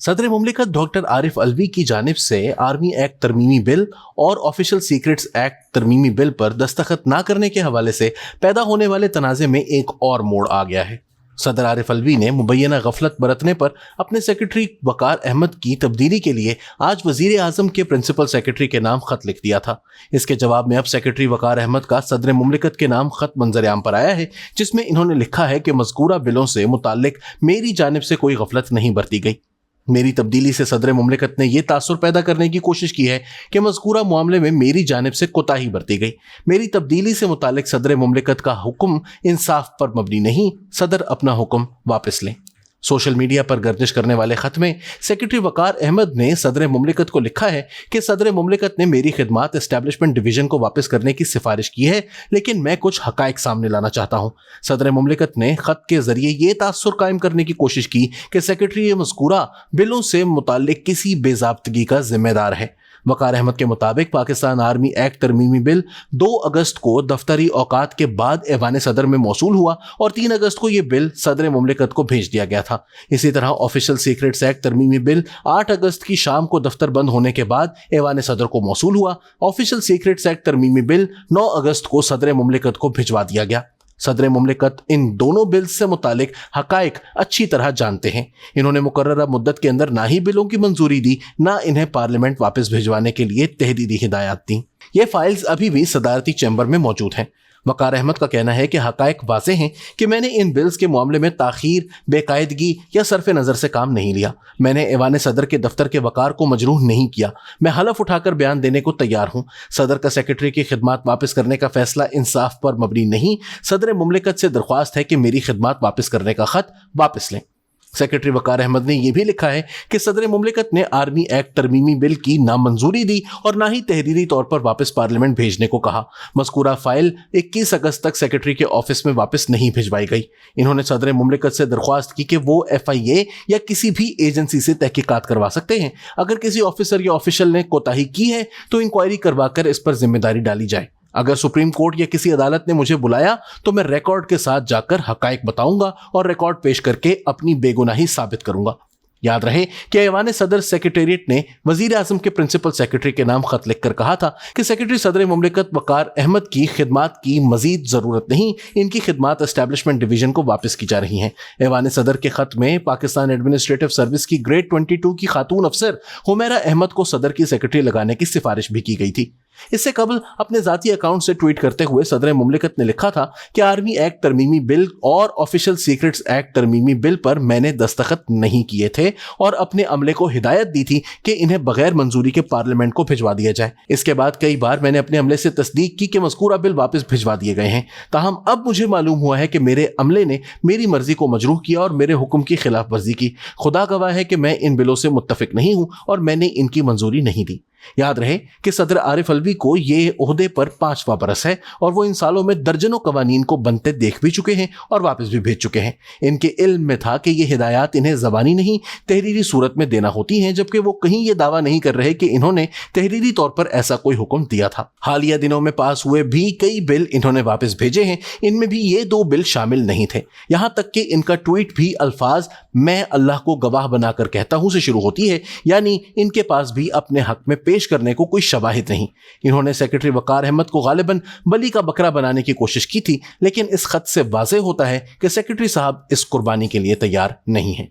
सदर मुमलिकत डॉक्टर आरिफ अलवी की जानिब से आर्मी एक्ट तरमीमी बिल और ऑफिशियल सीक्रेट्स एक्ट तरमीमी बिल पर दस्तखत ना करने के हवाले से पैदा होने वाले तनाज़े में एक और मोड़ आ गया है। सदर आरिफ अलवी ने मुबैना गफलत बरतने पर अपने सेक्रेटरी वकार अहमद की तब्दीली के लिए आज वजीर आजम के प्रिंसिपल सेक्रेटरी के नाम खत लिख दिया था। इसके जवाब में अब सेक्रेटरी वकार अहमद का सदर मुमलिकत के नाम खत मंजर आम पर आया है, जिसमें इन्होंने लिखा है कि मज़कूरा बिलों से मुताल्लिक मेरी जानिब से कोई गफलत नहीं बरती गई। मेरी तब्दीली से सदर मुमलिकत ने यह तासुर पैदा करने की कोशिश की है कि मज़कूरा मामले में मेरी जानिब से कोताही बरती गई। मेरी तब्दीली से मुतालिक सदर मुमलिकत का हुक्म इंसाफ पर मबनी नहीं, सदर अपना हुक्म वापस लें। सोशल मीडिया पर गर्दिश करने वाले खत में सेक्रेटरी वकार अहमद ने सदर मुमलिकत को लिखा है कि सदर मुमलिकत ने मेरी खिदमात एस्टैब्लिशमेंट डिवीजन को वापस करने की सिफारिश की है, लेकिन मैं कुछ हकाइक सामने लाना चाहता हूं। सदर मुमलिकत ने खत के जरिए ये तासुर कायम करने की कोशिश की कि सेक्रेटरी मज़कूरा बिलों से मुताल्लिक किसी बेज़ाब्तगी का जिम्मेदार है। वकार अहमद के मुताबिक पाकिस्तान आर्मी एक्ट तरमीमी बिल 2 अगस्त को दफ्तरी औकात के बाद ऐवान सदर में मौसूल हुआ और 3 अगस्त को यह बिल सदर मुमलिकत को भेज दिया गया था। इसी तरह ऑफिशियल सीक्रेट्स एक्ट तरमीमी बिल 8 अगस्त की शाम को दफ्तर बंद होने के बाद ऐवान सदर को मौसूल हुआ। ऑफिशियल सीक्रेट्स एक्ट तरमीमी बिल 9 अगस्त को सदर मुमलिकत को भिजवा दिया गया। सदर मुमलिकत इन दोनों बिल्स से मुतालिक हकाइक अच्छी तरह जानते हैं। इन्होंने मुकर्ररा मुद्दत के अंदर ना ही बिलों की मंजूरी दी, ना इन्हें पार्लियामेंट वापस भिजवाने के लिए तहरीरी हिदायत दी। ये फाइल्स अभी भी सदारती चैम्बर में मौजूद हैं। वकार अहमद का कहना है कि हकाइक वाज़ेह हैं कि मैंने इन बिल्स के मामले में ताख़ीर, बेकायदगी या सरफ नज़र से काम नहीं लिया। मैंने ऐवान सदर के दफ्तर के वकार को मजरूह नहीं किया। मैं हलफ उठाकर बयान देने को तैयार हूँ। सदर का सेक्रेटरी की खिदमात वापस करने का फैसला इंसाफ पर मबनी नहीं, सदर मुमलिकत से दरख्वास्त है कि मेरी खिदमात वापस करने का खत वापस लें। सेक्रेटरी वकार अहमद ने यह भी लिखा है कि सदर मुमलिकत ने आर्मी एक्ट तरमीमी बिल की नामंजूरी दी और ना ही तहरीरी तौर पर वापस पार्लियामेंट भेजने को कहा। मज़कूरा फाइल 21 अगस्त तक सेक्रेटरी के ऑफिस में वापस नहीं भिजवाई गई। इन्होंने सदर मुमलिकत से दरख्वास्त की कि वो FIA या किसी भी एजेंसी से तहकीकात करवा सकते हैं। अगर किसी ऑफिसर या ऑफिशियल ने कोताही की है तो इंक्वायरी करवाकर इस पर जिम्मेदारी डाली जाए। अगर सुप्रीम कोर्ट या किसी अदालत ने मुझे बुलाया तो मैं रिकॉर्ड के साथ जाकर हकाइक बताऊंगा और रिकॉर्ड पेश करके अपनी बेगुनाही साबित करूंगा। याद रहे कि ऐवान सदर सेक्रेटेरिएट ने वजीर आजम के प्रिंसिपल सेक्रेटरी के नाम खत लिखकर कहा था कि सेक्रेटरी सदर मुमलिकत वकार अहमद की खिदमात की मजीद ज़रूरत नहीं, इनकी खिदमात एस्टैब्लिशमेंट डिवीजन को वापस की जा रही हैं। ऐवान सदर के खत में पाकिस्तान एडमिनिस्ट्रेटिव सर्विस की ग्रेड 22 की खातून अफसर हुमैरा अहमद को सदर की सेक्रेटरी लगाने की सिफारिश भी की गई थी। इससे कबल अपने जाती अकाउंट से ट्वीट करते हुए सदर मुमलिकत ने लिखा था कि आर्मी एक्ट तरमीमी बिल और ऑफिशियल सीक्रेट्स एक्ट तरमीमी बिल पर मैंने दस्तखत नहीं किए थे और अपने अमले को हिदायत दी थी कि इन्हें बगैर मंजूरी के पार्लियामेंट को भिजवा दिया जाए। इसके बाद कई बार मैंने अपने अमले से तस्दीक की कि मज़कूरा बिल वापस भिजवा दिए गए हैं। ताहम अब मुझे मालूम हुआ है कि मेरे अमले ने मेरी मर्जी को मजरूह किया और मेरे हुक्म की खिलाफ वर्जी की। खुदा गवाह है कि मैं इन बिलों से मुत्तफिक नहीं हूं और मैंने इनकी मंजूरी नहीं दी। याद रहे कि सदर आरिफ अलवी को ये ओहदे पर 5वां बरस है और वो इन सालों में दर्जनों कवानीन को बनते देख भी चुके हैं और वापस भी भेज चुके हैं। इनके इल्म में था कि ये हिदायत इन्हें ज़बानी नहीं तहरीरी सूरत में देना होती हैं, जबकि वो कहीं ये दावा नहीं कर रहे कि इन्होंने तहरीरी तौर पर ऐसा कोई हुक्म दिया था। हालिया दिनों में पास हुए भी कई बिल इन्होंने वापस भेजे हैं, इनमें भी ये 2 बिल शामिल नहीं थे। यहाँ तक कि इनका ट्वीट भी अल्फाज मैं अल्लाह को गवाह बनाकर कहता हूँ से शुरू होती है, यानी इनके पास भी अपने हक में पेश करने को कोई शवाहिद नहीं। इन्होंने सेक्रेटरी वकार अहमद को गालिबन बली का बकरा बनाने की कोशिश की थी, लेकिन इस खत से वाज़ेह होता है कि सेक्रेटरी साहब इस कुर्बानी के लिए तैयार नहीं है।